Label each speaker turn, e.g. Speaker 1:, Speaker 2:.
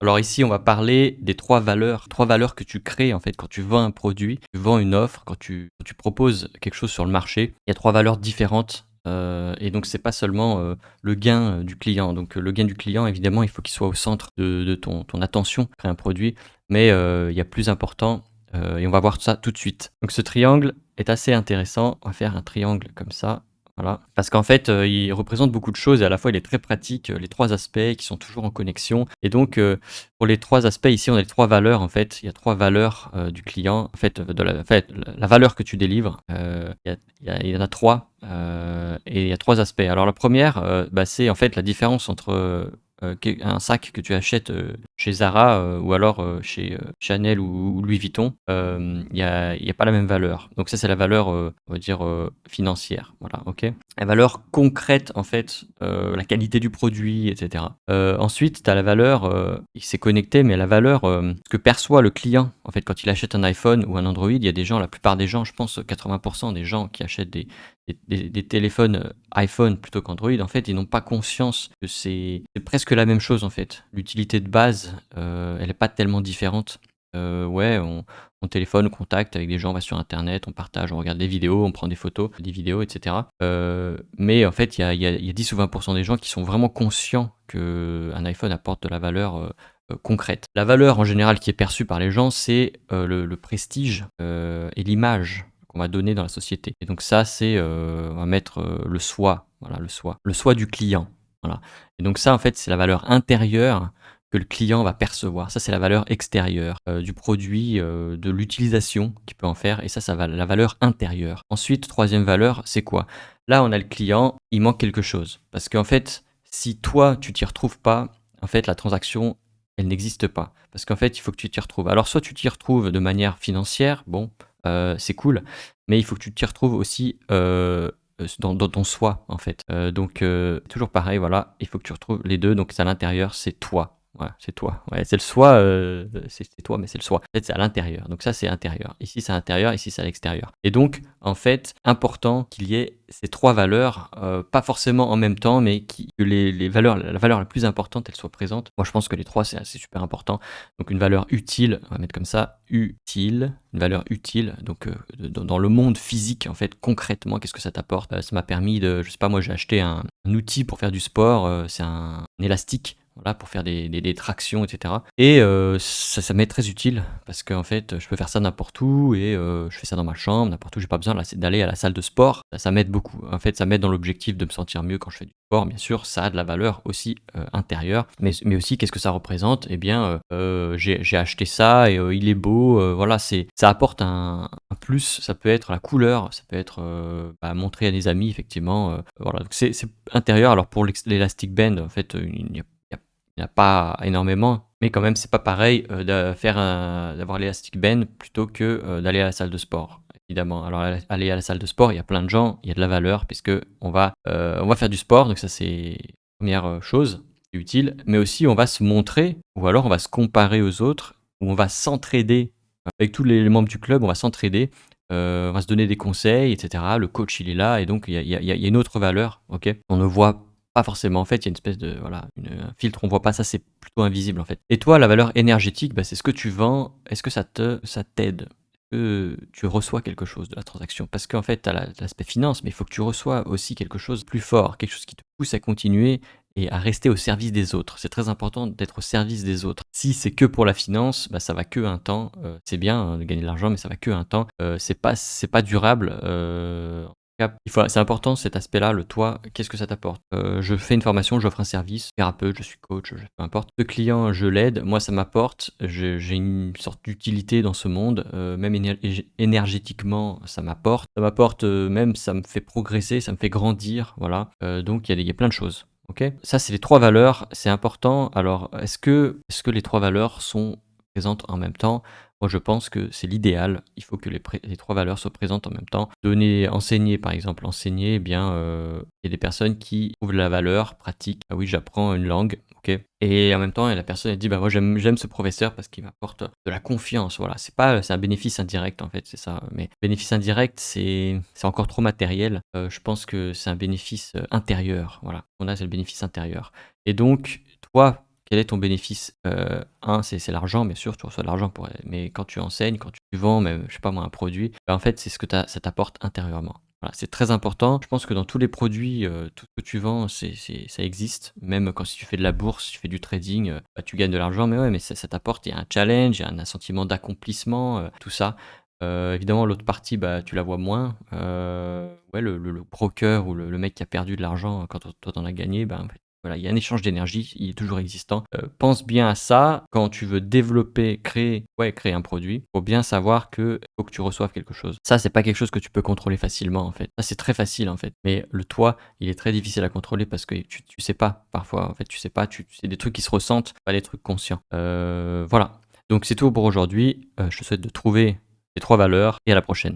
Speaker 1: Alors ici, on va parler des 3 valeurs que tu crées en fait quand tu vends un produit, tu vends une offre, quand tu proposes quelque chose sur le marché. Il y a 3 valeurs différentes, et donc c'est pas seulement, le gain, du client. Donc, le gain du client évidemment, il faut qu'il soit au centre de ton attention, créer un produit, mais, il y a plus important, et on va voir ça tout de suite. Donc ce triangle est assez intéressant. On va faire un triangle comme ça. Voilà, parce qu'en fait, il représente beaucoup de choses et à la fois il est très pratique, les 3 aspects qui sont toujours en connexion et donc pour les 3 aspects ici, on a les 3 valeurs en fait. Il y a 3 valeurs, du client en fait, la valeur que tu délivres, il y en a 3 et il y a 3 aspects. Alors la première, bah, c'est en fait la différence entre, un sac que tu achètes, chez Zara, ou alors, chez, Chanel ou Louis Vuitton, il y a pas la même valeur. Donc ça, c'est la valeur, on va dire, financière, voilà, OK? La valeur concrète, en fait, la qualité du produit et cetera. Ensuite, tu as la valeur, il s'est connecté, mais la valeur, ce que perçoit le client, en fait, quand il achète un iPhone ou un Android, il y a des gens, la plupart des gens, je pense 80 des gens qui achètent des téléphones, iPhone plutôt qu'Android, en fait, ils n'ont pas conscience que c'est presque la même chose, en fait. L'utilité de base, elle est pas tellement différente. Ouais, on téléphone, on contacte avec des gens, on va sur internet, on partage, on regarde des vidéos, on prend des photos, des vidéos et cetera. Mais en fait, il y a 10 ou 20 des gens qui sont vraiment conscients qu'un iPhone apporte de la valeur, concrète. La valeur, en général, qui est perçue par les gens, c'est, le prestige, et l'image qu'on va donner dans la société. Et donc ça, c'est, on va mettre, le soi, voilà, le soi. Le soi du client, voilà. Et donc ça, en fait, c'est la valeur intérieure que le client va percevoir. Ça, c'est la valeur extérieure, du produit, de l'utilisation qu'il peut en faire et ça va la valeur intérieure. Ensuite, troisième valeur, c'est quoi? Là, on a le client, il manque quelque chose. Parce qu'en fait, si toi, tu t'y retrouves pas, en fait, la transaction, elle n'existe pas. Parce qu'en fait, il faut que tu t'y retrouves. Alors soit tu t'y retrouves de manière financière, bon, c'est cool, mais il faut que tu t'y retrouves aussi, dans ton soi, en fait. Donc toujours pareil, voilà, il faut que tu retrouves les 2. Donc c'est à l'intérieur, c'est toi. Ouais, c'est toi. Ouais, c'est le soi, c'est toi, mais c'est le soi. En fait, c'est à l'intérieur. Donc ça, c'est intérieur. Ici, c'est intérieur, ici, c'est à l'extérieur. Et donc, en fait, important qu'il y ait ces 3 valeurs, pas forcément en même temps, mais que les valeurs la valeur la plus importante, elle soit présente. Moi, je pense que les 3 c'est super important. Donc une valeur utile, on va mettre comme ça, utile, une valeur utile, donc dans le monde physique, en fait, concrètement, qu'est-ce que ça t'apporte? Ça m'a permis de je sais pas moi, j'ai acheté un outil pour faire du sport, c'est un élastique, voilà, pour faire des tractions et cetera et ça m'est très utile parce qu'en fait, je peux faire ça n'importe où et je fais ça dans ma chambre, n'importe où. J'ai pas besoin d'aller à la salle de sport. Ça m'aide beaucoup. En fait, ça m'aide dans l'objectif de me sentir mieux quand je fais du sport. Bien sûr, ça a de la valeur aussi, intérieure, mais aussi qu'est-ce que ça représente? Eh bien, j'ai acheté ça et il est beau, voilà, ça apporte un plus. Ça peut être la couleur, ça peut être, bah, montrer à des amis effectivement, voilà, donc c'est intérieur. Alors pour l'élastic band, en fait, il y a pas énormément, mais quand même, c'est pas pareil, d'avoir l'élastic band plutôt que, d'aller à la salle de sport, évidemment. Alors aller à la salle de sport, il y a plein de gens, il y a de la valeur puisque on va faire du sport, donc ça c'est première chose qui est utile, mais aussi on va se montrer ou alors on va se comparer aux autres ou on va s'entraider, avec tous les membres du club, on va s'entraider, on va se donner des conseils et cetera. Le coach, il est là et donc il y a une autre valeur, OK? On ne voit pas forcément. En fait, il y a une espèce de voilà, un filtre, on voit pas ça, c'est plutôt invisible, en fait. Et toi, la valeur énergétique, bah, c'est ce que tu vends. Est-ce que ça t'aide? Est-ce que tu reçois quelque chose de la transaction? Parce qu'en fait, tu as l'aspect finance, mais il faut que tu reçois aussi quelque chose de plus fort, quelque chose qui te pousse à continuer et à rester au service des autres. C'est très important d'être au service des autres. Si c'est que pour la finance, bah, ça va que un temps. C'est bien hein, de gagner de l'argent, mais ça va que un temps. C'est pas durable. C'est important cet aspect-là, le toi, qu'est-ce que ça t'apporte? Je fais une formation, j'offre un service, thérapeute, je suis coach, peu importe. Le client, je l'aide, moi ça m'apporte, j'ai une sorte d'utilité dans ce monde, même énergétiquement, ça m'apporte. Ça m'apporte, même ça me fait progresser, ça me fait grandir, voilà. Donc il y a plein de choses, OK? Ça, c'est les 3 valeurs, c'est important. Alors est-ce que les 3 valeurs sont présentes en même temps? Moi, je pense que c'est l'idéal. Il faut que les 3 valeurs soient présentes en même temps. Enseigner, par exemple, enseigner, eh bien, il y a des personnes qui trouvent la valeur pratique. Ah oui, j'apprends une langue, OK et en même temps, il y a la personne, elle dit: «Bah, moi, j'aime ce professeur parce qu'il m'apporte de la confiance». Voilà, c'est un bénéfice indirect, en fait, c'est ça, mais bénéfice indirect, c'est encore trop matériel. Je pense que c'est un bénéfice, intérieur, voilà. On a, c'est le bénéfice intérieur et donc toi quel est ton bénéfice? 1, c'est l'argent, bien sûr, tu reçois de l'argent pour mais quand tu enseignes, quand tu vends même, je sais pas moi, un produit, bah, en fait, c'est ce que ça t'apporte intérieurement. Voilà, c'est très important. Je pense que dans tous les produits, tout ce que tu vends, ça existe. Même quand si tu fais de la bourse, si tu fais du trading, bah, tu gagnes de l'argent, mais ouais, mais ça t'apporte il y a un challenge, il y a un sentiment d'accomplissement, tout ça. Évidemment, l'autre partie, bah, tu la vois moins. Ouais, le broker ou le mec qui a perdu de l'argent quand toi, tu en as gagné, ben, en fait, voilà, il y a un échange d'énergie, il est toujours existant. Pense bien à ça quand tu veux développer, créer un produit. Faut bien savoir que faut que tu reçoves quelque chose. Ça, c'est pas quelque chose que tu peux contrôler facilement, en fait. Ça, c'est très facile, en fait. Mais le toi, il est très difficile à contrôler parce que tu sais pas, parfois, en fait, tu sais pas, c'est des trucs qui se ressentent, pas des trucs conscients. Voilà. Donc c'est tout pour aujourd'hui. Je te souhaite de trouver tes 3 valeurs et à la prochaine.